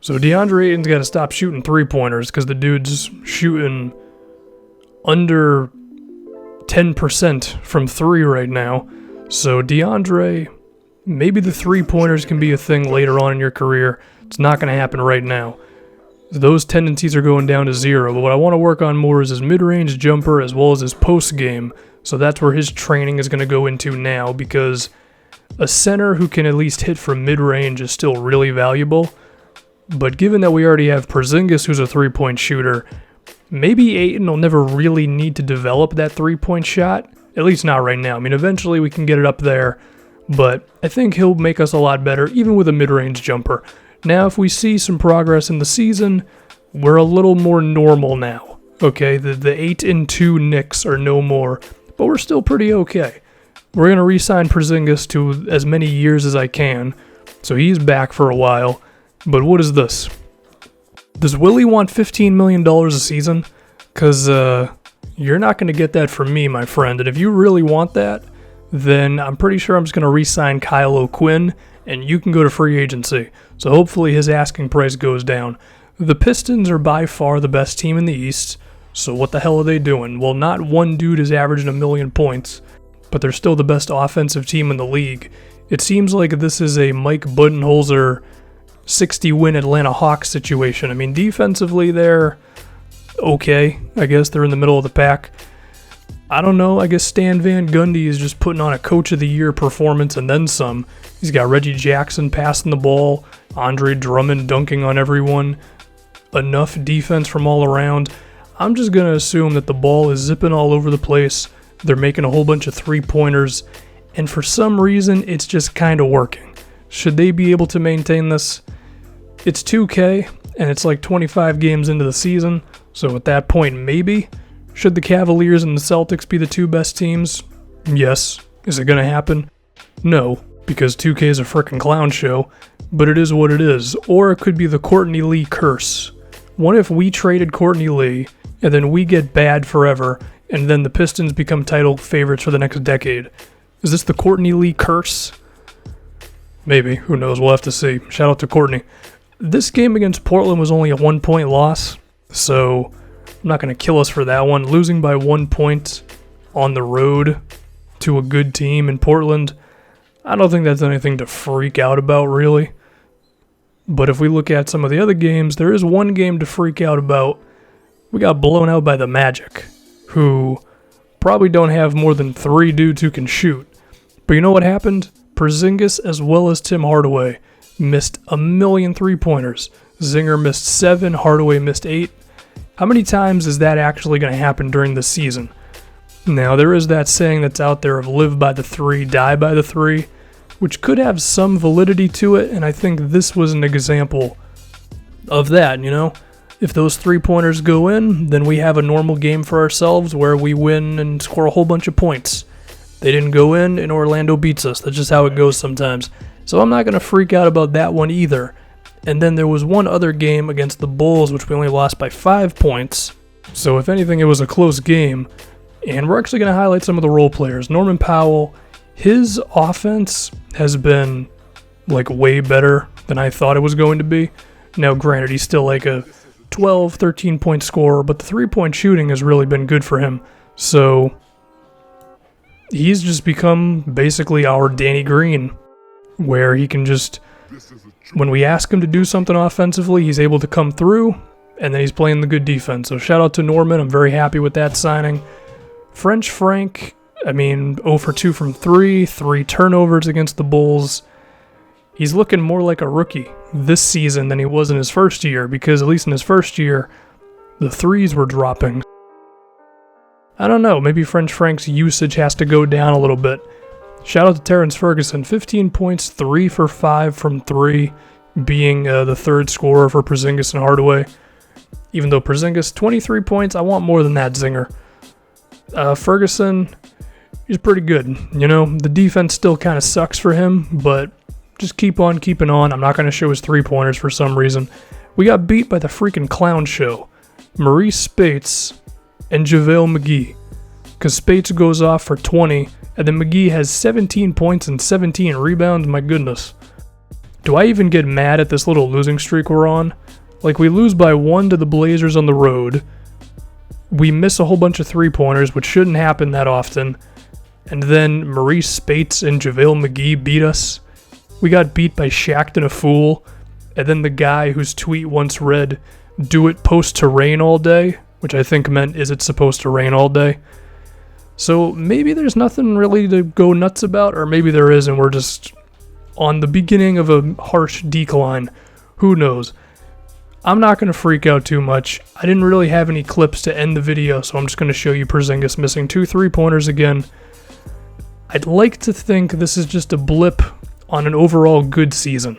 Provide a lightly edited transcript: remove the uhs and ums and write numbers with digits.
So DeAndre Ayton's got to stop shooting three-pointers because the dude's shooting under 10% from three right now. So DeAndre, maybe the three-pointers can be a thing later on in your career. It's not going to happen right now. Those tendencies are going down to zero. But what I want to work on more is his mid-range jumper as well as his post-game. So that's where his training is going to go into now, because a center who can at least hit from mid-range is still really valuable. But given that we already have Porzingis, who's a three-point shooter, maybe Ayton will never really need to develop that three-point shot, at least not right now. I mean, eventually we can get it up there, but I think he'll make us a lot better, even with a mid-range jumper. Now, if we see some progress in the season, we're a little more normal now, okay? The 8-2 Knicks are no more, but we're still pretty okay. We're going to re-sign Porzingis to as many years as I can, so he's back for a while. But what is this? Does Willie want $15 million a season? Because you're not going to get that from me, my friend. And if you really want that, then I'm pretty sure I'm just going to re-sign Kyle O'Quinn, and you can go to free agency. So hopefully his asking price goes down. The Pistons are by far the best team in the East, so what the hell are they doing? Well, not one dude is averaging 1 million points, but they're still the best offensive team in the league. It seems like this is a Mike Budenholzer 60-win Atlanta Hawks situation. I mean, defensively, they're okay. I guess they're in the middle of the pack. I don't know. I guess Stan Van Gundy is just putting on a Coach of the Year performance and then some. He's got Reggie Jackson passing the ball, Andre Drummond dunking on everyone, enough defense from all around. I'm just going to assume that the ball is zipping all over the place. They're making a whole bunch of three-pointers, and for some reason, it's just kind of working. Should they be able to maintain this? It's 2K, and it's like 25 games into the season, so at that point, maybe. Should the Cavaliers and the Celtics be the two best teams? Yes. Is it going to happen? No, because 2K is a frickin' clown show, but it is what it is. Or it could be the Courtney Lee curse. What if we traded Courtney Lee, and then we get bad forever, and then the Pistons become title favorites for the next decade? Is this the Courtney Lee curse? Maybe. Who knows? We'll have to see. Shout out to Courtney. This game against Portland was only a 1-point loss, so I'm not going to kill us for that one. Losing by 1 point on the road to a good team in Portland, I don't think that's anything to freak out about, really. But if we look at some of the other games, there is one game to freak out about. We got blown out by the Magic, who probably don't have more than 3 dudes who can shoot. But you know what happened? Porzingis as well as Tim Hardaway missed 1 million three-pointers. Zinger missed 7, Hardaway missed 8. How many times is that actually going to happen during the season? Now, there is that saying that's out there of live by the 3, die by the 3, which could have some validity to it, and I think this was an example of that, you know? If those three-pointers go in, then we have a normal game for ourselves where we win and score a whole bunch of points. They didn't go in, and Orlando beats us. That's just how it goes sometimes. So I'm not going to freak out about that one either. And then there was one other game against the Bulls, which we only lost by 5 points. So if anything, it was a close game. And we're actually going to highlight some of the role players. Norman Powell, his offense has been like way better than I thought it was going to be. Now, granted, he's still like a 12, 13-point scorer, but the three-point shooting has really been good for him. So he's just become basically our Danny Green, where he can just, when we ask him to do something offensively, he's able to come through, and then he's playing the good defense. So shout out to Norman. I'm very happy with that signing. French Frank, 0 for 2 from 3, 3 turnovers against the Bulls. He's looking more like a rookie this season than he was in his first year, because at least in his first year, the threes were dropping. I don't know, maybe French Frank's usage has to go down a little bit. Shout out to Terrence Ferguson, 15 points, 3 for 5 from 3, being the third scorer for Porzingis and Hardaway. Even though Porzingis, 23 points, I want more than that, Zinger. Ferguson, he's pretty good. You know, the defense still kind of sucks for him, but just keep on keeping on. I'm not going to show his three-pointers for some reason. We got beat by the freaking clown show. Maurice Spates and JaVale McGee. Because Spates goes off for 20, and then McGee has 17 points and 17 rebounds. My goodness. do I even get mad at this little losing streak we're on? Like, we lose by 1 to the Blazers on the road. We miss a whole bunch of three-pointers, which shouldn't happen that often. And then Maurice Spates and JaVale McGee beat us. We got beat by Shaqtin' a Fool. And then the guy whose tweet once read, "Do it post to rain all day," which I think meant, is it supposed to rain all day? So maybe there's nothing really to go nuts about, or maybe there is and we're just on the beginning of a harsh decline. Who knows? I'm not going to freak out too much. I didn't really have any clips to end the video, so I'm just going to show you Porzingis missing 2 3-pointers again. I'd like to think this is just a blip on an overall good season.